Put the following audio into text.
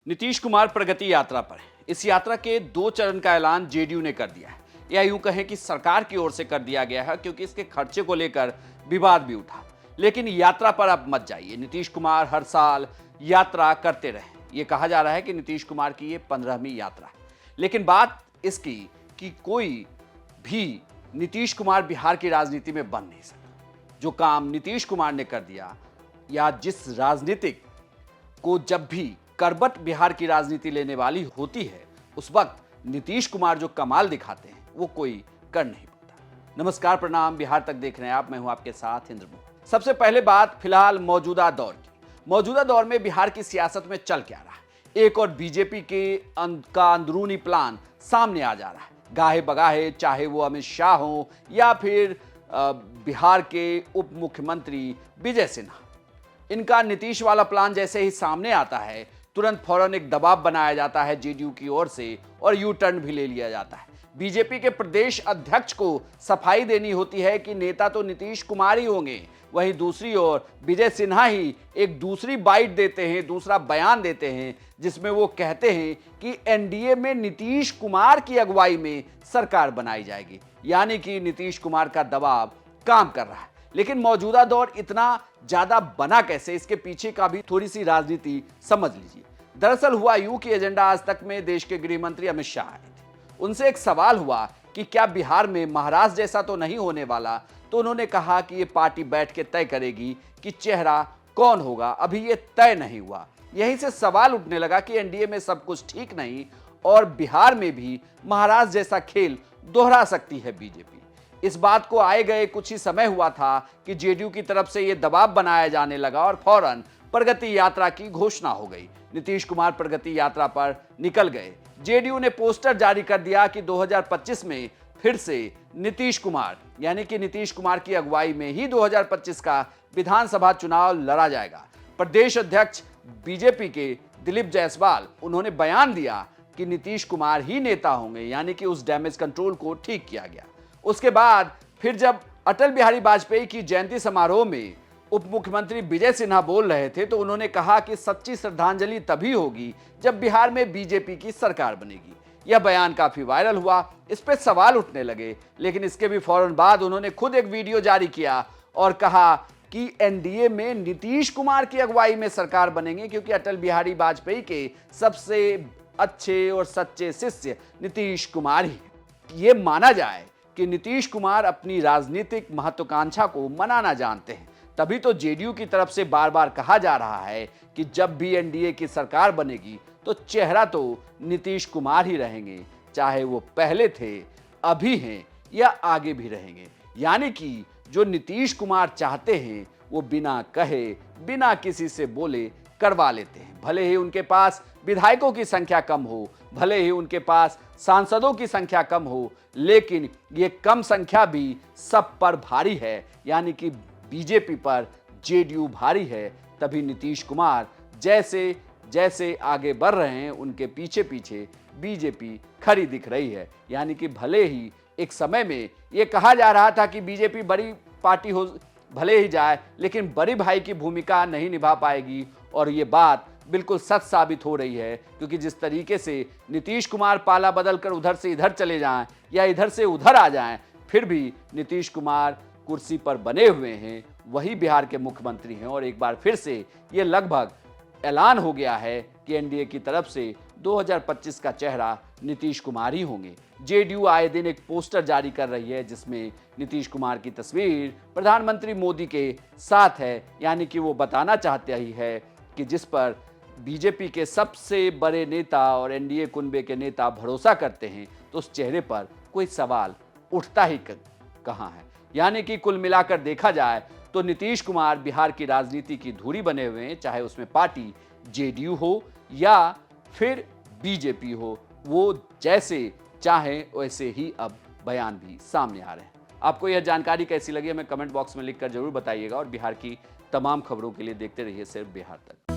नीतीश कुमार प्रगति यात्रा पर हैं। इस यात्रा के 2 चरण का ऐलान जेडीयू ने कर दिया है, या यूं कहें कि सरकार की ओर से कर दिया गया है, क्योंकि इसके खर्चे को लेकर विवाद भी उठा। लेकिन यात्रा पर अब मत जाइए। नीतीश कुमार हर साल यात्रा करते रहे। ये कहा जा रहा है कि नीतीश कुमार की ये 15वीं यात्रा है। लेकिन बात इसकी कि कोई भी नीतीश कुमार बिहार की राजनीति में बन नहीं सकता। जो काम नीतीश कुमार ने कर दिया, या जिस राजनीतिक को जब भी करबट बिहार की राजनीति लेने वाली होती है, उस वक्त नीतीश कुमार जो कमाल दिखाते हैं वो कोई कर नहीं पाता। नमस्कार, प्रणाम, बिहार तक देख रहे हैं आप। मैं हूं आपके साथ इंद्र मोहन। सबसे पहले बात फिलहाल मौजूदा दौर की। मौजूदा दौर में बिहार की सियासत में चल क्या रहा है। एक और बीजेपी का अंदरूनी प्लान सामने आ जा रहा है। गाहे बगाहे, चाहे वो अमित शाह हो या फिर बिहार के उप मुख्यमंत्री विजय सिन्हा, इनका नीतीश वाला प्लान जैसे ही सामने आता है, तुरंत फौरन एक दबाव बनाया जाता है जेडीयू की ओर से और यू टर्न भी ले लिया जाता है। बीजेपी के प्रदेश अध्यक्ष को सफाई देनी होती है कि नेता तो नीतीश कुमार ही होंगे। वहीं दूसरी ओर विजय सिन्हा ही एक दूसरी बाइट देते हैं, दूसरा बयान देते हैं, जिसमें वो कहते हैं कि एनडीए में नीतीश कुमार की अगुवाई में सरकार बनाई जाएगी। यानी कि नीतीश कुमार का दबाव काम कर रहा है। लेकिन मौजूदा दौर इतना ज्यादा बना कैसे, इसके पीछे का भी थोड़ी सी राजनीति समझ लीजिए। दरअसल हुआ यूं कि एजेंडा आज तक में देश के गृह मंत्री अमित शाह आए थे। उनसे एक सवाल हुआ कि क्या बिहार में महाराष्ट्र जैसा तो नहीं होने वाला, तो उन्होंने कहा कि ये पार्टी बैठ के तय करेगी कि चेहरा कौन होगा, अभी ये तय नहीं हुआ। यहीं से सवाल उठने लगा कि एनडीए में सब कुछ ठीक नहीं और बिहार में भी महाराष्ट्र जैसा खेल दोहरा सकती है बीजेपी। इस बात को आए गए कुछ ही समय हुआ था कि जेडीयू की तरफ से यह दबाव बनाया जाने लगा और फौरन प्रगति यात्रा की घोषणा हो गई। नीतीश कुमार प्रगति यात्रा पर निकल गए। जेडीयू ने पोस्टर जारी कर दिया कि 2025 में फिर से नीतीश कुमार, यानी कि नीतीश कुमार की अगुवाई में ही 2025 का विधानसभा चुनाव लड़ा जाएगा। प्रदेश अध्यक्ष बीजेपी के दिलीप जायसवाल, उन्होंने बयान दिया कि नीतीश कुमार ही नेता होंगे, यानी कि उस डैमेज कंट्रोल को ठीक किया गया। उसके बाद फिर जब अटल बिहारी वाजपेयी की जयंती समारोह में उप मुख्यमंत्री विजय सिन्हा बोल रहे थे, तो उन्होंने कहा कि सच्ची श्रद्धांजलि तभी होगी जब बिहार में बीजेपी की सरकार बनेगी। यह बयान काफी वायरल हुआ, इस पे सवाल उठने लगे। लेकिन इसके भी फौरन बाद उन्होंने खुद एक वीडियो जारी किया और कहा कि एनडीए में नीतीश कुमार की अगुवाई में सरकार बनेंगे, क्योंकि अटल बिहारी वाजपेयी के सबसे अच्छे और सच्चे शिष्य नीतीश कुमार ही हैं। ये माना जाए कि नीतीश कुमार अपनी राजनीतिक महत्वाकांक्षा को मनाना जानते हैं। तभी तो जेडीयू की तरफ से बार बार कहा जा रहा है कि जब भी एनडीए की सरकार बनेगी तो चेहरा तो नीतीश कुमार ही रहेंगे, चाहे वो पहले थे, अभी हैं या आगे भी रहेंगे। यानी कि जो नीतीश कुमार चाहते हैं वो बिना कहे, बिना किसी से बोले करवा लेते हैं। भले ही उनके पास विधायकों की संख्या कम हो, भले ही उनके पास सांसदों की संख्या कम हो, लेकिन ये कम संख्या भी सब पर भारी है। यानी कि बीजेपी पर जेडीयू भारी है। तभी नीतीश कुमार जैसे जैसे आगे बढ़ रहे हैं, उनके पीछे पीछे बीजेपी खड़ी दिख रही है। यानी कि भले ही एक समय में ये कहा जा रहा था कि बीजेपी बड़ी पार्टी हो भले ही जाए, लेकिन बड़ी भाई की भूमिका नहीं निभा पाएगी। और ये बात बिल्कुल सच साबित हो रही है, क्योंकि जिस तरीके से नीतीश कुमार पाला बदलकर उधर से इधर चले जाएं या इधर से उधर आ जाएं, फिर भी नीतीश कुमार कुर्सी पर बने हुए हैं, वही बिहार के मुख्यमंत्री हैं। और एक बार फिर से ये लगभग ऐलान हो गया है कि एनडीए की तरफ से 2025 का चेहरा नीतीश कुमार ही होंगे। जेडीयू आए दिन एक पोस्टर जारी कर रही है, जिसमें नीतीश कुमार की तस्वीर प्रधानमंत्री मोदी के साथ है। यानी कि वो बताना चाहते ही है कि जिस पर बीजेपी के सबसे बड़े नेता और एनडीए कुनबे के नेता भरोसा करते हैं, तो उस चेहरे पर कोई सवाल उठता ही कहाँ है। यानी कि कुल मिलाकर देखा जाए तो नीतीश कुमार बिहार की राजनीति की धुरी बने हुए हैं, चाहे उसमें पार्टी जेडीयू हो या फिर बीजेपी हो। वो जैसे चाहे वैसे ही अब बयान भी सामने आ रहे हैं। आपको यह जानकारी कैसी लगी हमें कमेंट बॉक्स में लिखकर जरूर बताइएगा। और बिहार की तमाम खबरों के लिए देखते रहिए सिर्फ बिहार तक।